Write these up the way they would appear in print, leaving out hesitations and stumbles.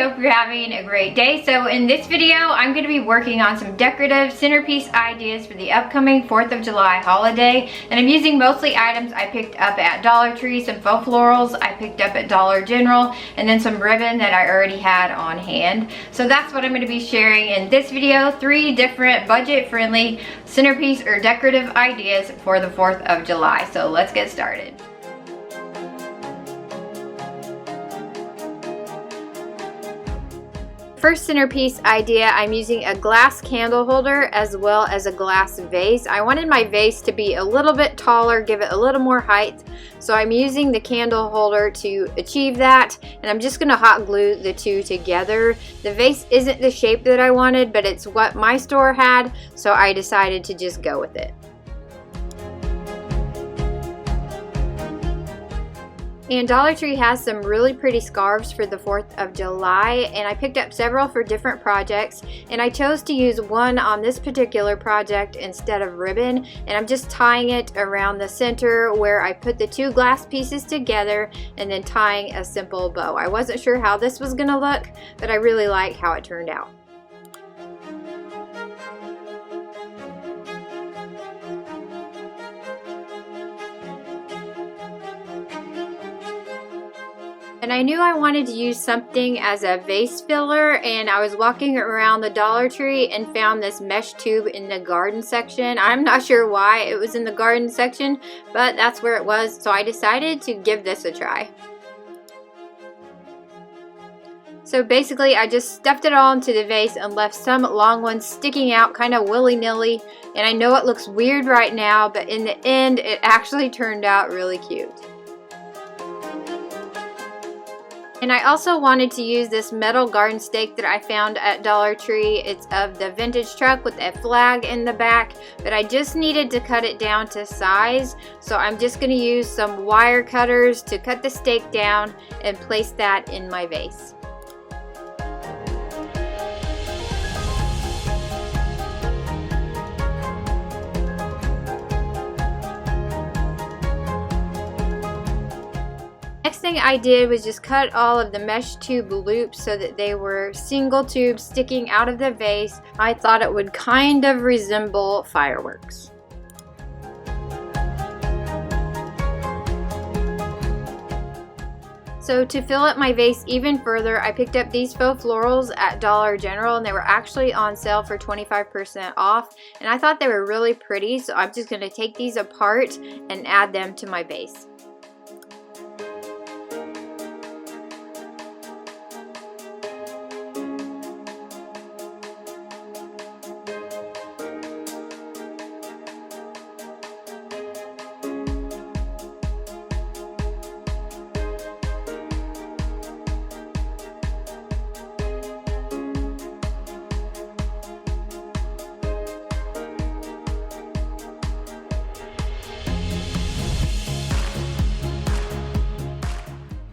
hope you're having a great day. So in this video, I'm going to be working on some decorative centerpiece ideas for the upcoming 4th of July holiday. And I'm using mostly items I picked up at Dollar Tree, some faux florals I picked up at Dollar General, and then some ribbon that I already had on hand. So that's what I'm going to be sharing in this video, 3 different budget-friendly centerpiece or decorative ideas for the 4th of July. So let's get started. First centerpiece idea, I'm using a glass candle holder as well as a glass vase. I wanted my vase to be a little bit taller, give it a little more height, so I'm using the candle holder to achieve that, and I'm just going to hot glue the two together. The vase isn't the shape that I wanted, but it's what my store had, so I decided to just go with it. And Dollar Tree has some really pretty scarves for the 4th of July, and I picked up several for different projects, and I chose to use one on this particular project instead of ribbon, and I'm just tying it around the center where I put the 2 glass pieces together and then tying a simple bow. I wasn't sure how this was gonna look, but I really like how it turned out. And I knew I wanted to use something as a vase filler, and I was walking around the Dollar Tree and found this mesh tube in the garden section. I'm not sure why it was in the garden section, but that's where it was, so I decided to give this a try. So basically I just stuffed it all into the vase and left some long ones sticking out kind of willy-nilly, and I know it looks weird right now, but in the end it actually turned out really cute. And I also wanted to use this metal garden stake that I found at Dollar Tree. It's of the vintage truck with a flag in the back, but I just needed to cut it down to size. So I'm just going to use some wire cutters to cut the stake down and place that in my vase. Next thing I did was just cut all of the mesh tube loops so that they were single tubes sticking out of the vase. I thought it would kind of resemble fireworks. So to fill up my vase even further, I picked up these faux florals at Dollar General, and they were actually on sale for 25% off, and I thought they were really pretty, so I'm just going to take these apart and add them to my vase.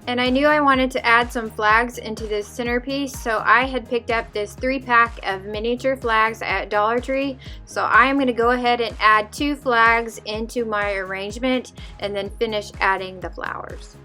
And I knew I wanted to add some flags into this centerpiece, so I had picked up this 3-pack of miniature flags at Dollar Tree. So I am going to go ahead and add 2 flags into my arrangement and then finish adding the flowers.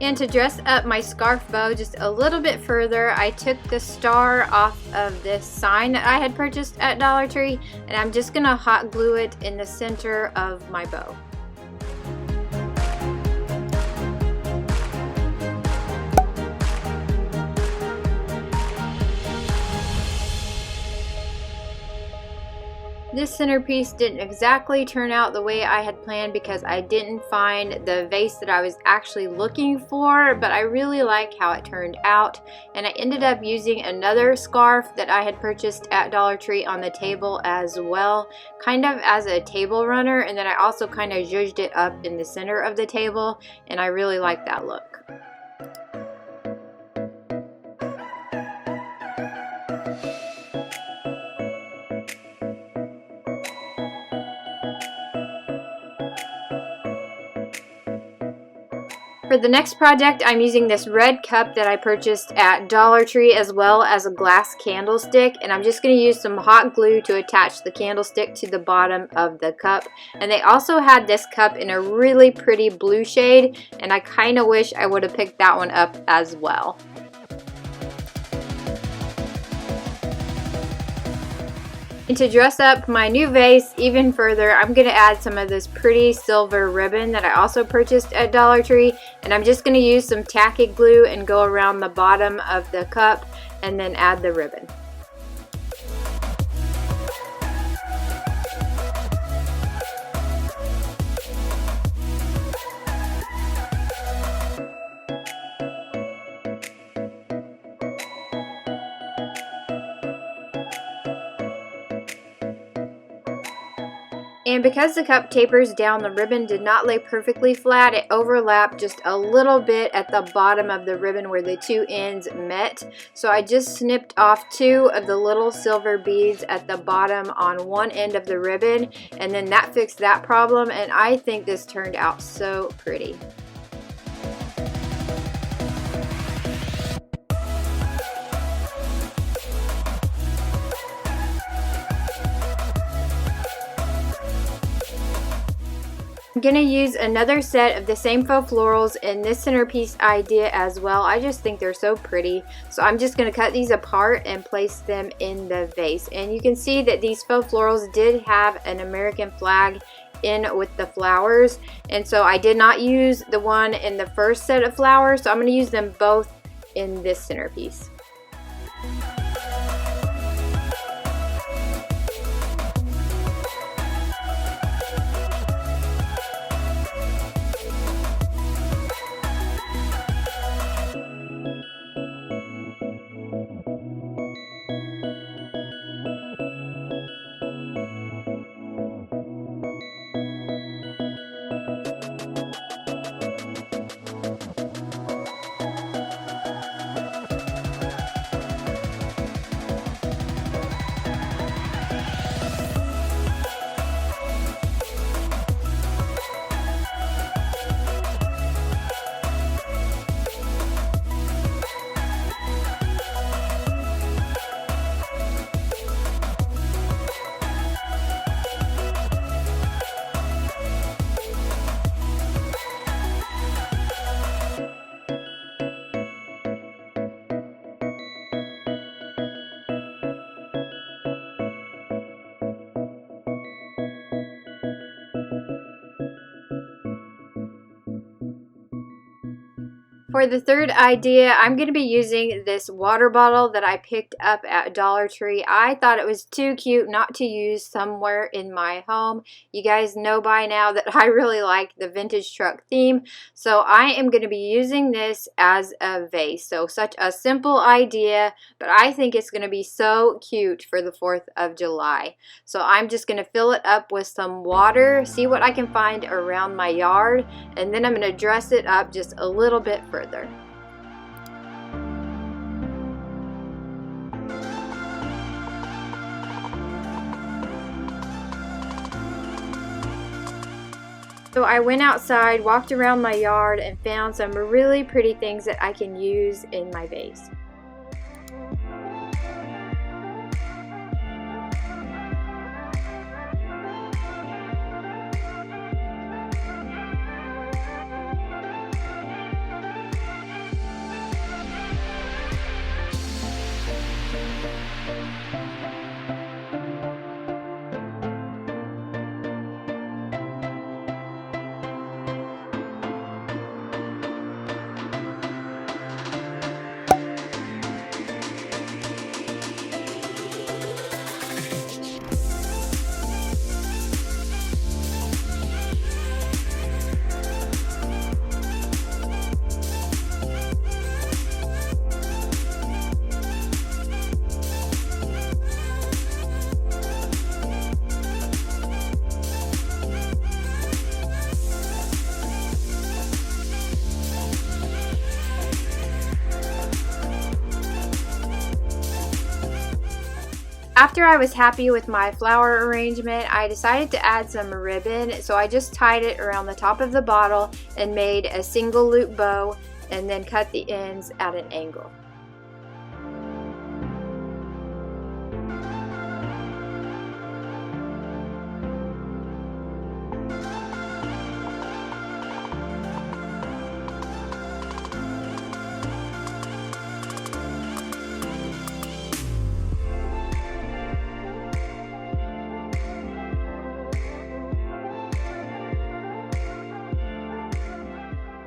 And to dress up my scarf bow just a little bit further, I took the star off of this sign that I had purchased at Dollar Tree, and I'm just gonna hot glue it in the center of my bow. This centerpiece didn't exactly turn out the way I had planned because I didn't find the vase that I was actually looking for, but I really like how it turned out, and I ended up using another scarf that I had purchased at Dollar Tree on the table as well, kind of as a table runner, and then I also kind of zhuzhed it up in the center of the table, and I really like that look. For the next project, I'm using this red cup that I purchased at Dollar Tree as well as a glass candlestick, and I'm just going to use some hot glue to attach the candlestick to the bottom of the cup. And they also had this cup in a really pretty blue shade, and I kind of wish I would have picked that one up as well. And to dress up my new vase even further, I'm going to add some of this pretty silver ribbon that I also purchased at Dollar Tree. And I'm just going to use some tacky glue and go around the bottom of the cup and then add the ribbon. And because the cup tapers down, the ribbon did not lay perfectly flat. It overlapped just a little bit at the bottom of the ribbon where the two ends met. So I just snipped off 2 of the little silver beads at the bottom on one end of the ribbon, and then that fixed that problem, and I think this turned out so pretty. I'm going to use another set of the same faux florals in this centerpiece idea as well. I just think they're so pretty. So I'm just going to cut these apart and place them in the vase. And you can see that these faux florals did have an American flag in with the flowers. And so I did not use the one in the first set of flowers. So I'm going to use them both in this centerpiece. For the third idea, I'm going to be using this water bottle that I picked up at Dollar Tree. I thought it was too cute not to use somewhere in my home. You guys know by now that I really like the vintage truck theme, so I am going to be using this as a vase. So such a simple idea, but I think it's going to be so cute for the 4th of July. So I'm just going to fill it up with some water, see what I can find around my yard, and then I'm going to dress it up just a little bit further. So I went outside, walked around my yard, and found some really pretty things that I can use in my vase. After I was happy with my flower arrangement, I decided to add some ribbon, so I just tied it around the top of the bottle and made a single loop bow and then cut the ends at an angle.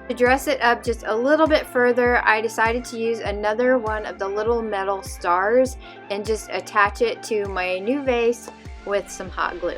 To dress it up just a little bit further, I decided to use another one of the little metal stars and just attach it to my new vase with some hot glue.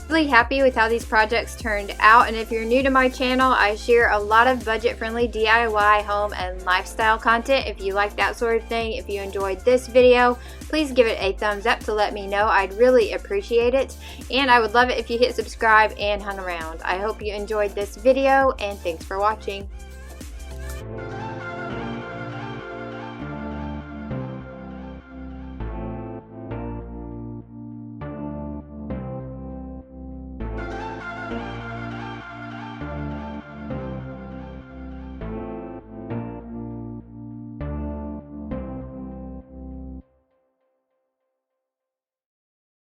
Really happy with how these projects turned out, and if you're new to my channel, I share a lot of budget-friendly DIY home and lifestyle content. If you like that sort of thing, if you enjoyed this video, please give it a thumbs up to let me know. I'd really appreciate it, and I would love it if you hit subscribe and hung around. I hope you enjoyed this video, and thanks for watching.